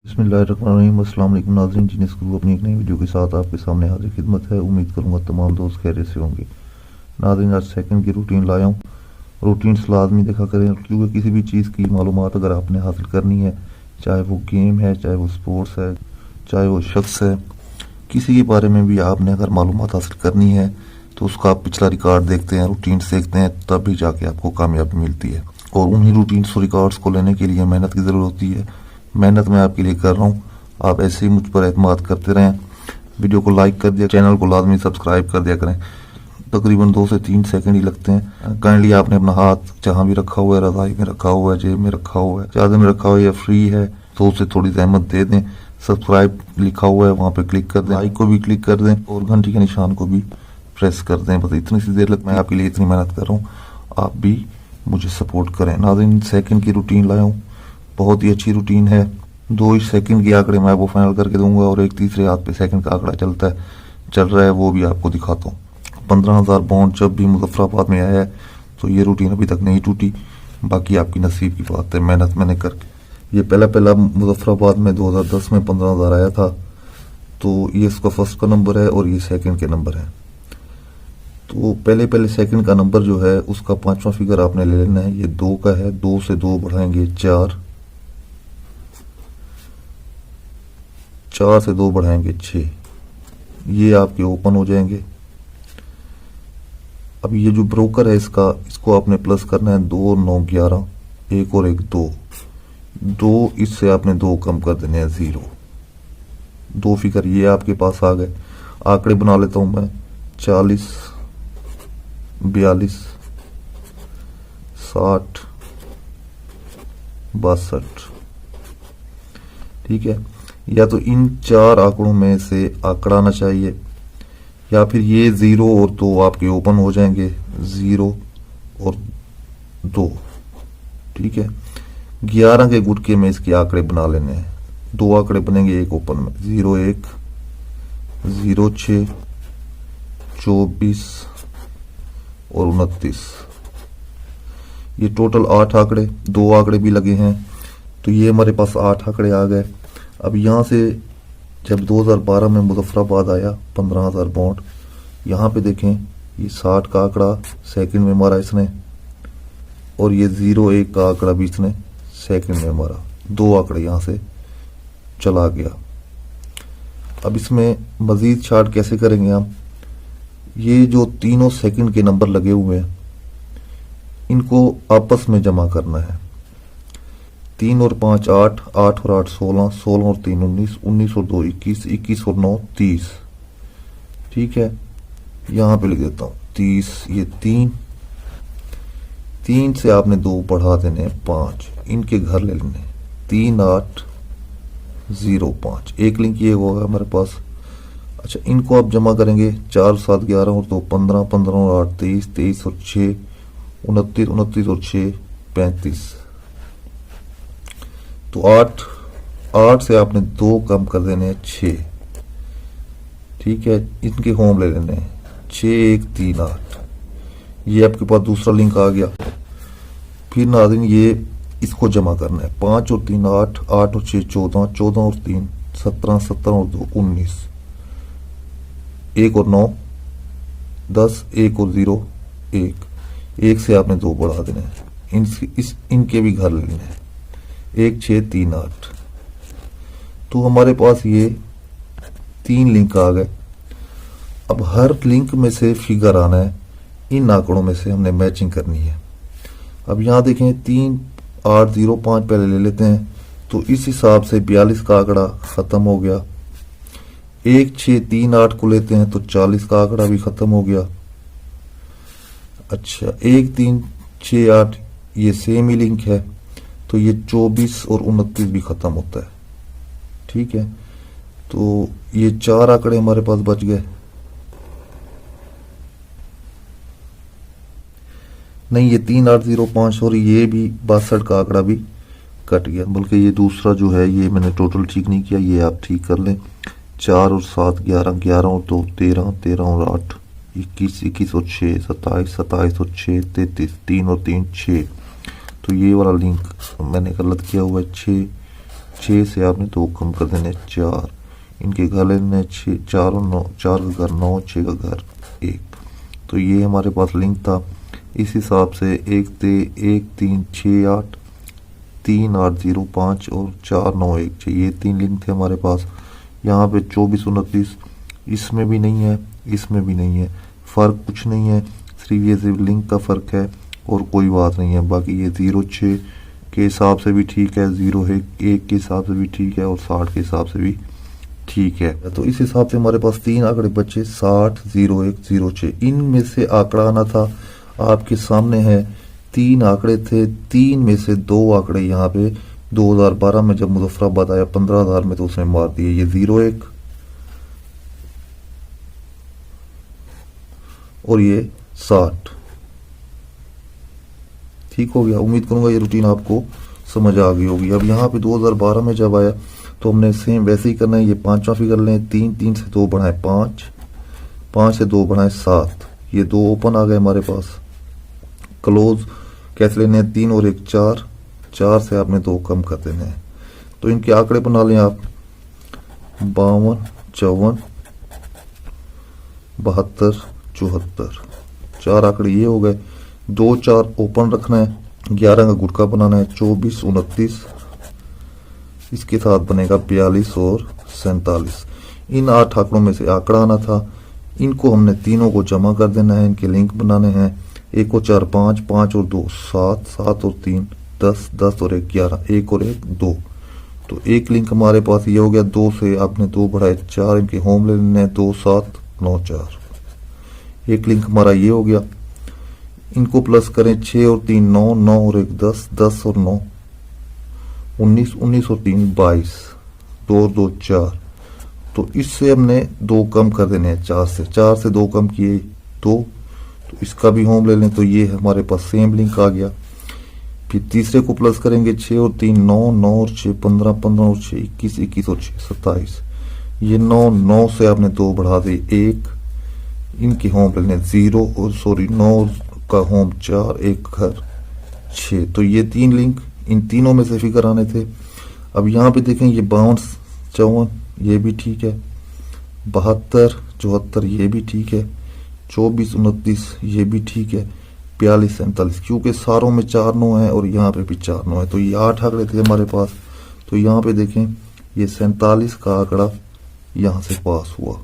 बिस्मिल्लाहिर्रहमानिर्रहीम। अस्सलाम वालेकुम नाज़रीन, जीनियस गुरु अपनी एक नई वीडियो के साथ आपके सामने हाजिर खिदमत है। उम्मीद करूंगा तमाम दोस्त खैरियत से होंगे। नाज़रीन, आज सेकंड की रूटीन लाया हूँ। रूटीन्स लाजमी देखा करें, क्योंकि किसी भी चीज़ की मालूमात अगर आपने हासिल करनी है, चाहे वो गेम है, चाहे वो स्पोर्ट्स है, चाहे वो शख्स है, किसी के बारे में भी आपने अगर मालूमात हासिल करनी है तो उसका आप पिछला रिकॉर्ड देखते हैं, रूटीन्स देखते हैं, तब भी जाके आपको कामयाबी मिलती है। और उन्हीं रूटीन्स और रिकॉर्ड्स को लेने के लिए मेहनत की ज़रूरत होती है। मेहनत मैं आपके लिए कर रहा हूँ, आप ऐसे ही मुझ पर एतमाद करते रहें। वीडियो को लाइक कर दिया, चैनल को लाजमी सब्सक्राइब कर दिया करें। तकरीबन 2 से 3 सेकंड ही लगते हैं। काइंडली आपने अपना हाथ जहाँ भी रखा हुआ है, रज़ाई में रखा हुआ है, जेब में रखा हुआ है, चादर में रखा हुआ है या फ्री है, तो उसे थोड़ी जहमत दे दें। सब्सक्राइब लिखा हुआ है वहाँ पे क्लिक कर दें, लाइक को भी क्लिक कर दें और घंटी के निशान को भी प्रेस कर दें। बस इतनी सी देर लग, मैं आपके लिए इतनी मेहनत कर रहा हूँ, आप भी मुझे सपोर्ट करें। नाज़रीन, सेकंड की रूटीन लाया हूँ, बहुत ही अच्छी रूटीन है। 2 सेकंड के आंकड़े मैं वो फाइनल करके दूंगा और एक तीसरे हाथ पे सेकंड का आंकड़ा चल रहा है, वो भी आपको दिखाता हूँ। 15,000 बॉन्ड जब भी मुजफ्फराबाद में आया है तो ये रूटीन अभी तक नहीं टूटी। बाकी आपकी नसीब की बात है, मेहनत मैंने करके। ये पहला मुजफ्फराबाद में 2010 में 15,000 आया था, तो ये इसका फर्स्ट का नंबर है और ये सेकंड के नंबर है। तो पहले सेकंड का नंबर जो है उसका 5वां फिगर आपने ले लेना है। ये 2 का है, 2 से 2 बढ़ाएंगे 4, 4 से 2 बढ़ाएंगे 6, ये आपके ओपन हो जाएंगे। अब ये जो ब्रोकर है इसको आपने प्लस करना है। 2 9 11, 1 और 1 2, इससे आपने 2 कम कर देने हैं 0। 2 फिगर ये आपके पास आ गए। आंकड़े बना लेता हूं मैं, 40, 42, 60, 62। ठीक है, या तो इन 4 आंकड़ों में से आंकड़ा आना चाहिए, या फिर ये 0 और 2 आपके ओपन हो जाएंगे, 0 और 2। ठीक है, 11 के गुटके में इसके आंकड़े बना लेने हैं। 2 आंकड़े बनेंगे एक ओपन में, 01, 06, 24 और 29। ये टोटल 8 आंकड़े, 2 आंकड़े भी लगे हैं, तो ये हमारे पास 8 आंकड़े आ गए। अब यहाँ से जब 2012 में मुजफ्फराबाद आया 15,000 बॉन्ड, यहाँ पे देखें ये 60 का आंकड़ा सेकंड में मारा इसने, और ये 01 का आंकड़ा भी इसने सेकंड में मारा। 2 आंकड़े यहाँ से चला गया। अब इसमें मजीद चार्ट कैसे करेंगे हम? ये जो तीनों सेकंड के नंबर लगे हुए हैं इनको आपस में जमा करना है। 3 और 5 8, 8 और 8 16, 16 और 3 19, 19 और 2 21, 21 और 9 30। ठीक है, यहां पे लिख देता हूं 30। ये 3 से आपने 2 बढ़ा देने हैं 5, इनके घर ले लेने 3 8 0 5। एक लिंक ये होगा हमारे पास। अच्छा, इनको आप जमा करेंगे, 4 7 11 और 2 15, 15 और 8 23, 23 और 6 29, 29 और 6 35। तो 8 से आपने 2 कम कर देने हैं 6। ठीक है, इनके होम ले लेने हैं 6 1 3 8। ये आपके पास दूसरा लिंक आ गया। फिर नाज़रीन ये इसको जमा करना है, 5 और 3 8, 8 और 6 14, 14 और 3 17, 17 और 2 19, 1 और 9 10, 1 और 0 1 से आपने 2 बढ़ा देने हैं। इनके भी घर ले लेने हैं 1 6 3 8। तो हमारे पास ये 3 लिंक आ गए। अब हर लिंक में से फिगर आना है, इन आंकड़ों में से हमने मैचिंग करनी है। अब यहां देखें 3 8 0 5 पहले ले लेते हैं, तो इस हिसाब से 42 का आंकड़ा खत्म हो गया। 1 6 3 8 को लेते हैं तो 40 का आंकड़ा भी खत्म हो गया। अच्छा, 1 3 6 8 ये सेम ही लिंक है, तो ये 24 और 29 भी खत्म होता है। ठीक है, तो ये 4 आंकड़े हमारे पास बच गए। नहीं, ये 3 8 0 5 और ये भी 62 का आंकड़ा भी कट गया। बल्कि ये दूसरा जो है ये मैंने टोटल ठीक नहीं किया, ये आप ठीक कर लें। 4 और 7 11, 11 और 2 13, 13 और 8 21, 21 और 6 27, 27 और 6 33, 3 और 3 6। तो ये वाला लिंक मैंने गलत किया हुआ है, 6 6 से आपने 2 कम कर देने 4, इनके घर लेने 6, 4 और 9, 4 का घर 9, 6 का घर 1। तो ये हमारे पास लिंक था। इस हिसाब से 1 3 6 8 3 8 0 5 और 4 9 1 6, ये 3 लिंक थे हमारे पास। यहाँ पे 24 29 इसमें भी नहीं है, इसमें भी नहीं है, फ़र्क कुछ नहीं है, सिर्फ ये सिर्फ लिंक का फ़र्क है और कोई बात नहीं है। बाकी ये 0 6 के हिसाब से भी ठीक है, 0 1 के हिसाब से भी ठीक है और 60 के हिसाब से भी ठीक है। तो इस हिसाब से हमारे पास 3 आंकड़े बचे 60 0 1 0 6। इनमें से आंकड़ा आना था, आपके सामने है 3 आंकड़े थे, 3 में से 2 आंकड़े यहाँ पे 2012 में जब मुजफ्फराबाद आया 15,000 में तो उसने मार दिए, ये 0 1 और ये 60। ठीक हो गया। उम्मीद करूंगा ये रूटीन आपको समझ आ गई होगी। अब यहाँ पे 2012 में जब आया तो हमने सेम वैसे ही करना है। ये 5वां फिगर लें, 3 3 से 2 बढ़ाए 5, 5 से 2 बढ़ाए 7, ये 2 ओपन आ गए हमारे पास। क्लोज कैसे लेने हैं, 3 और 1 4, 4 से आपने 2 कम कर देने हैं। तो इनके आंकड़े बना लें आप 52 54 72 74, 4 आंकड़े ये हो गए। 2 4 ओपन रखना है, 11 का गुटका बनाना है 24 29, इसके साथ बनेगा 42 और 47। इन 8 आंकड़ों में से आंकड़ा आना था, इनको हमने तीनों को जमा कर देना है, इनके लिंक बनाने हैं। 1 और 4 5, 5 और 2 7, 7 और 3 10, 10 और 1 11, 1 और 1 2। तो एक लिंक हमारे पास ये हो गया। 2 से आपने 2 बढ़ाए 4, इनके होम ले लेने हैं 2 7 9 4। एक लिंक हमारा ये हो गया। इनको प्लस करें 6 और 3 9, 9 और 1 10, 10 और 9 19, 19 और 3 22, 2 और 2 4। तो इससे हमने 2 कम कर देने हैं 4 से, 4 से 2 कम किए 2, तो इसका भी होम ले लें। तो ये हमारे पास सेम लिंक आ गया। फिर तीसरे को प्लस करेंगे 6 और 3 9, 9 और 6 15, 15 और 6 21, 21 और 6 27। ये 9, 9 से आपने 2 बढ़ा दे 1, इनके होम ले लें 0 और 9 का होम 4, 1 घर 6। तो ये 3 लिंक, इन तीनों में से फिगर आने थे। अब यहाँ पे देखें ये 52 54 ये भी ठीक है, 72 74 ये भी ठीक है, 24 29 ये भी ठीक है, 42 47, क्योंकि सारों में 4 9 है और यहाँ पे भी 4 9 है। तो ये 8 आंकड़े थे हमारे पास। तो यहाँ पे देखें ये 47 का आंकड़ा यहाँ से पास हुआ।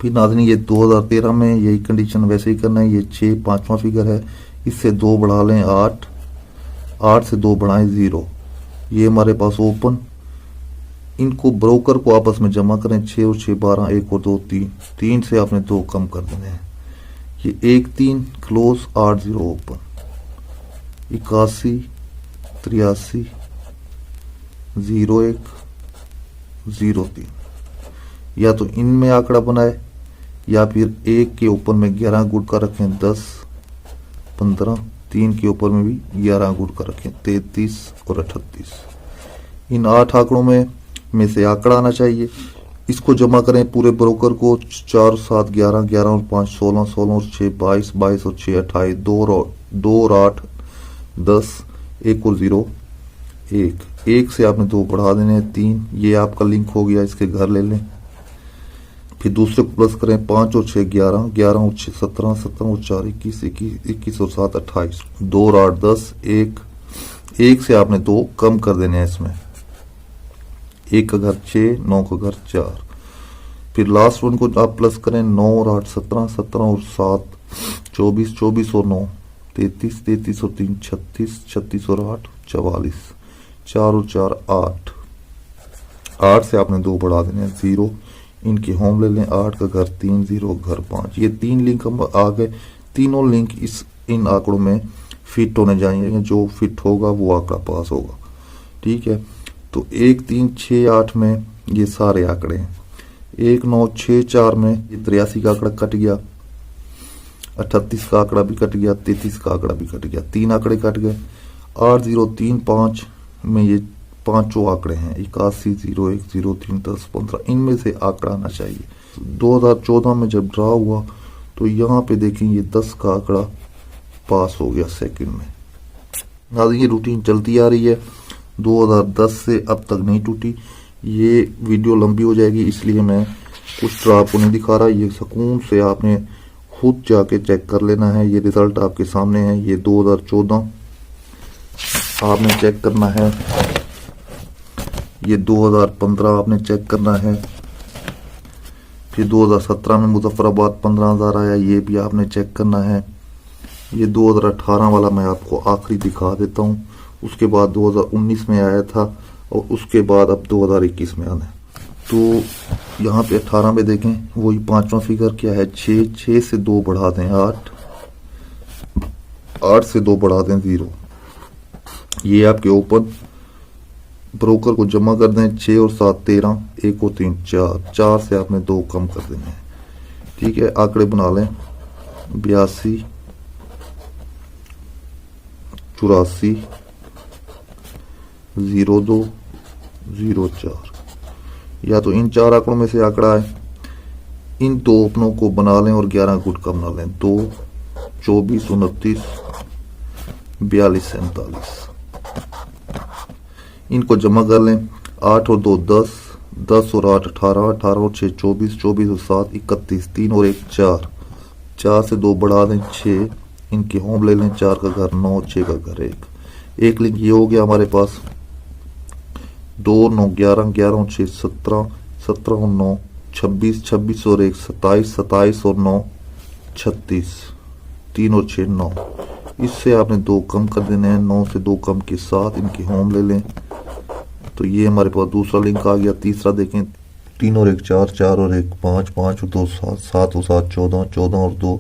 फिर नाज़रीन ये 2013 में यही कंडीशन वैसे ही करना है। ये 6 5वां फिगर है, इससे 2 बढ़ा लें 8, 8 से 2 बढ़ाएं 0, ये हमारे पास ओपन। इनको ब्रोकर को आपस में जमा करें 6 और 6 12, 1 और 2 3, 3 से आपने 2 कम कर देने हैं। ये 1 3 क्लोज 8 0 ओपन, 81 83 0 1 0 3। या तो इनमें आंकड़ा बनाए या फिर 1 के ऊपर में 11 गुटका रखें 10 15, 3 के ऊपर में भी 11 गुटका रखें 33 और 38। इन 8 आंकड़ों में से आंकड़ा आना चाहिए। इसको जमा करें पूरे ब्रोकर को 4 7 11, 11 और 5 16, 16 और 6 22, 22 और 6 28, 2 और 8 10, 1 और 0 1, 1 से आपने 2 बढ़ा देने हैं 3, ये आपका लिंक हो गया। इसके घर ले लें। फिर दूसरे को प्लस करें 5 और 6 11, 11 और 6 17, 17 और 4 21, 21 और 7 28, 2 और 8 10, 1, 1 से आपने 2 कम कर देने हैं इसमें। 1 का घर 6, 9 का घर 4। फिर लास्ट वन को आप प्लस करें 9 और 8 17, 17 और 7 24, 24 और 9 33, 33 और 3 36, 36 और 8 44, 4 और 4 8, 8 से आपने 2 बढ़ा देने हैं 0, इनके होम ले लें। 8 का घर 3 0 घर 5। ये 3 लिंक हम आ गए। तीनों लिंक इन आंकड़ों में फिट होने जाएंगे, जो फिट होगा वो आंकड़ा पास होगा। ठीक है। तो 1 3 6 8 में ये सारे आंकड़े हैं। 1 9 6 4 में ये 83 का आंकड़ा कट गया, 38 का आंकड़ा भी कट गया, 33 का आंकड़ा भी कट गया, 3 आंकड़े कट गए। 8 0 3 5 में ये 5 आंकड़े हैं, 81 0 1 0 3 10 15, इनमें से आंकड़ा आना चाहिए। 2014 में जब ड्रा हुआ तो यहाँ पे देखें ये 10 का आंकड़ा पास हो गया सेकंड में। नाज़रीन ये रूटीन चलती आ रही है। 2010 से अब तक नहीं टूटी। ये वीडियो लंबी हो जाएगी इसलिए मैं कुछ ट्रा आपको नहीं दिखा रहा। ये सुकून से आपने खुद जाके चेक कर लेना है। ये रिजल्ट आपके सामने है। ये 2014 आपने चेक करना है। ये 2015 आपने चेक करना है। फिर 2017 में मुजफ्फराबाद 15,000 आया, ये भी आपने चेक करना है। ये 2018 वाला मैं आपको आखिरी दिखा देता हूँ। उसके बाद 2019 में आया था और उसके बाद अब 2021 में आना है। तो यहाँ पे 18 में देखें, वही पांचवा फिगर क्या है, 6, 6 से 2 बढ़ा दें 8, 8 से 2 बढ़ा दें 0। ये आपके ओपन ब्रोकर को जमा कर दें। 6 और 7 13, 1 और 3 4, 4 से आपने 2 कम कर देने हैं। ठीक है, आंकड़े बना लें। 82, 84, 02, 04। या तो इन 4 आंकड़ों में से आंकड़ा है। इन 2 अपनों को बना लें और 11 गुट का बना लें। 2, 24, 29, 42, 47। इनको जमा कर लें। 8 और 2 10, 10 और 8 18, 18 और 6 24, 24 और 7 31, 3 और 1 4, 4 से 2 बढ़ा दें 6। इनके होम ले लें। 4 का घर 9, 6 का घर 1। एक लिंक ये हो गया हमारे पास। 2 9 11, 11 और 6 17, 17 और 9 26, 26 और 1 27, 27 और 9 36, 3 और 6 9। इससे आपने 2 कम कर देने हैं। 9 से 2 कम के साथ इनकी होम ले लें। तो ये हमारे पास दूसरा लिंक आ गया। तीसरा देखें, 3 और 1 4, 4 और 1 5, 5 और 2 7, 7 और 7 14, 14 और 2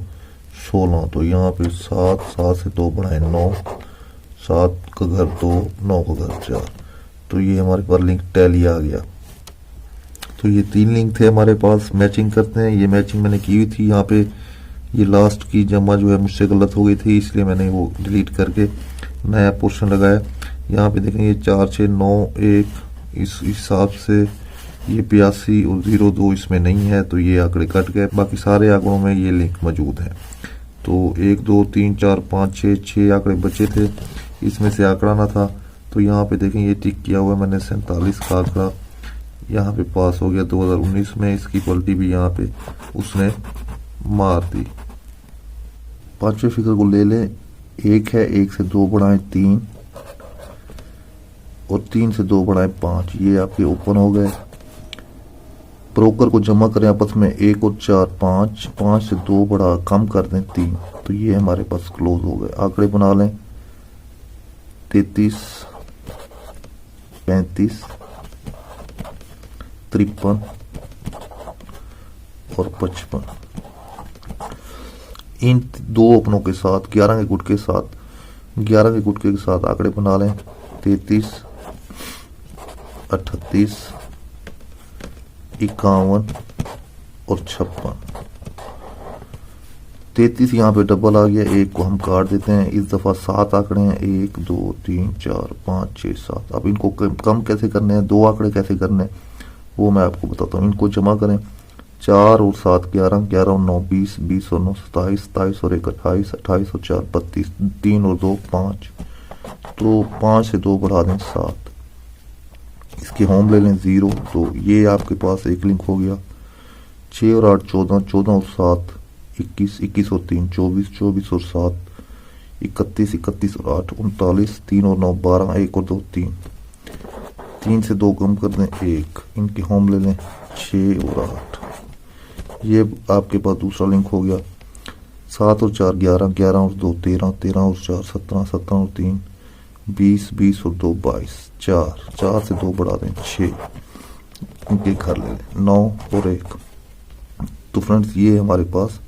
16। तो यहाँ पे 7, 7 से 2 बढ़ाए 9, 7 का घर 2, 9 का घर 4। तो ये हमारे पास लिंक टैली आ गया। तो ये 3 लिंक थे हमारे पास। मैचिंग करते हैं। ये मैचिंग मैंने की हुई थी। यहाँ पे ये लास्ट की जमा जो है मुझसे गलत हो गई थी, इसलिए मैंने वो डिलीट करके नया पोर्शन लगाया। यहाँ पे देखें, ये 4 6 9 1, इस हिसाब से ये 82 और 02 इसमें नहीं है, तो ये आंकड़े कट गए। बाकी सारे आंकड़ों में ये लिंक मौजूद है। तो 1 2 3 4 5 6 6 आंकड़े बचे थे, इसमें से आंकड़ा ना था। तो यहाँ पे देखें, ये टिक किया हुआ है मैंने। 47 का आंकड़ा यहाँ पे पास हो गया 2019 में। इसकी पलटी भी यहाँ पे उसने मार दी। पांचवें फिगर को ले लें। 1 है, 1 से 2 बढ़ाएं 3 और 3 से 2 बढ़ाएं 5। ये आपके ओपन हो गए। ब्रोकर को जमा करें आपस में। 1 और 4 5, 5 से 2 बढ़ा कम कर दें 3। तो ये हमारे पास क्लोज हो गए। आंकड़े बना लें। 33, 35, 53 और 55। इन 2 अपनों के साथ 11 के गुट के साथ 11 के गुटके के साथ आंकड़े बना लें। 33, 38, 51 और 56। 33 यहाँ पे डबल आ गया। 1 को हम काट देते हैं। इस दफा 7 आंकड़े हैं। 1 2 3 4 5 6 7। अब इनको कम कैसे करने हैं, 2 आंकड़े कैसे करने हैं, वो मैं आपको बताता हूँ। इनको जमा करें। 4 और 7 11, 11 और 9 20, 20 और 9 27, 27 और 1 28, 28 और 4 32, 3 और 2 5। तो 5 से 2 बढ़ा दें 7। इसके होम ले लें 0। तो ये आपके पास एक लिंक हो गया। 6 और 8 14, 14 और 7 21, 21 और 3 24, 24 और 7 31, 31 और 8 39, 3 और 9 12, 1 और 2 3। 3 से 2 कम कर दें 1। इनके होम ले लें 6 और 8। ये आपके पास दूसरा लिंक हो गया। 7 और 4 11, 11 और 2 13, 13 और 4 17, 17 और 3 20, 20 और 2 22, 4, 4 से 2 बढ़ा दें 6। इनके घर ले लें 9 और 1। तो फ्रेंड्स, ये हमारे पास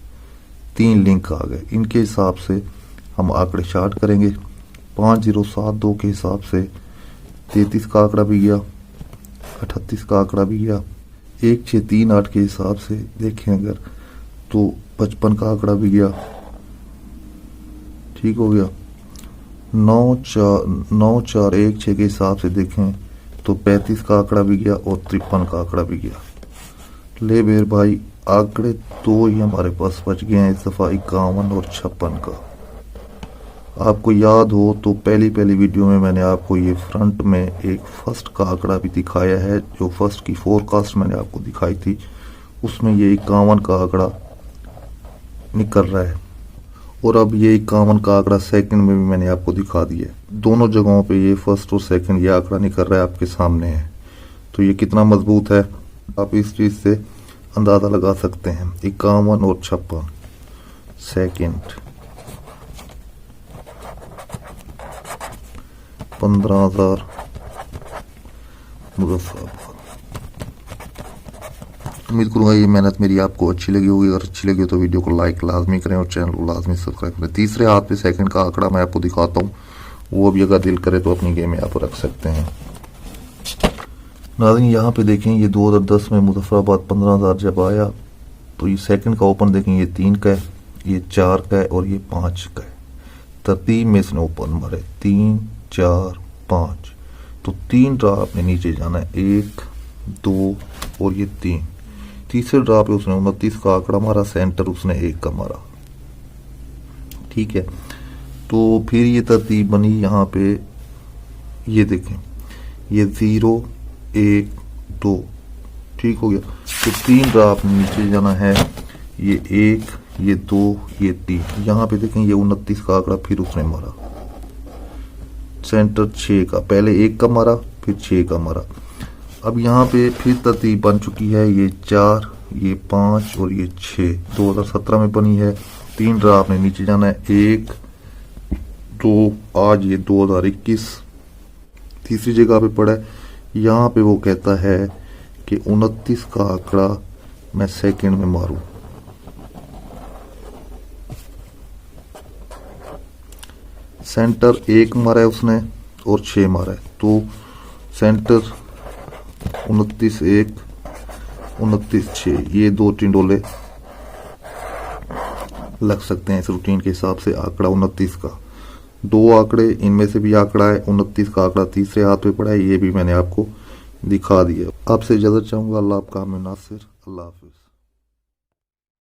3 लिंक आ गए। इनके हिसाब से हम आंकड़े शार्ट करेंगे। 5072 के हिसाब से 33 का आंकड़ा भी गया, 38 का आंकड़ा भी गया। 1638 के हिसाब से देखें अगर तो 55 का आंकड़ा भी गया। ठीक हो गया। 9416 के हिसाब से देखें तो 35 का आंकड़ा भी गया और 53 का आंकड़ा भी गया। ले मेरे भाई, आंकड़े 2 ही हमारे पास बच गए हैं इस दफा, 51 और 56 का। आपको याद हो तो पहली वीडियो में मैंने आपको ये फ्रंट में एक फर्स्ट का आंकड़ा भी दिखाया है, जो फर्स्ट की फोरकास्ट मैंने आपको दिखाई थी, उसमें ये 51 का आंकड़ा निकल रहा है। और अब ये 51 का आंकड़ा सेकंड में भी मैंने आपको दिखा दिया। दोनों जगहों पे ये फर्स्ट और सेकंड ये आंकड़ा निकल रहा है, आपके सामने है। तो ये कितना मजबूत है आप इस चीज से अंदाजा लगा सकते हैं। 51 और 56 सेकंड 15,000 मुजफ्फराबाद। उम्मीद करूंगा ये मेहनत मेरी आपको अच्छी लगी होगी। अगर अच्छी लगी हो तो वीडियो को लाइक लाजमी करें और चैनल को लाजमी सब्सक्राइब करें। तीसरे हाथ पे सेकंड का आंकड़ा मैं आपको दिखाता हूँ, वो भी अगर दिल करे तो अपनी गेम में आप रख सकते हैं। नाज़रीन यहाँ पे देखें, ये 2010 में मुजफ्फराबाद 15,000 जब आया तो ये सेकंड का ओपन देखें, ये 3 का है, ये 4 का है और ये 5 का है। तरतीब में इसने ओपन मारे 3 4 5, तो 3 ड्रा आपने नीचे जाना है, 1 2 और ये 3। तीसरे ड्रा पे उसने 29 का आंकड़ा मारा, सेंटर उसने 1 का मारा। ठीक है, तो फिर ये तरतीब बनी यहाँ पे, ये देखें, ये 0 1 2, ठीक हो गया। तो 3 ड्रा आपने नीचे जाना है, ये 1 ये 2 ये 3। यहाँ पे देखें, ये 29 का आंकड़ा फिर उसने मारा, सेंटर 6 का, पहले 1 का मारा फिर 6 का मारा। अब यहाँ पे फिर तरतीब बन चुकी है, ये 4 ये 5 और ये 6 2017 में बनी है। 3 ड्रा आपने नीचे जाना है, 1 2, आज ये 2021 तीसरी जगह पे पड़ा है। यहाँ पे वो कहता है कि 29 का आंकड़ा मैं सेकंड में मारूं। सेंटर 1 मारा है उसने और 6 मारा है, तो सेंटर 29 1 29 6, ये 2 टिंडोले लग सकते हैं इस रूटीन के हिसाब से। आंकड़ा 29 का, 2 आंकड़े इनमें से भी आंकड़ा है, 29 का आंकड़ा तीसरे हाथ पे पड़ा है, ये भी मैंने आपको दिखा दिया। आपसे इजाजत चाहूंगा। अल्लाह आपका नासिर। अल्लाह हाफिज।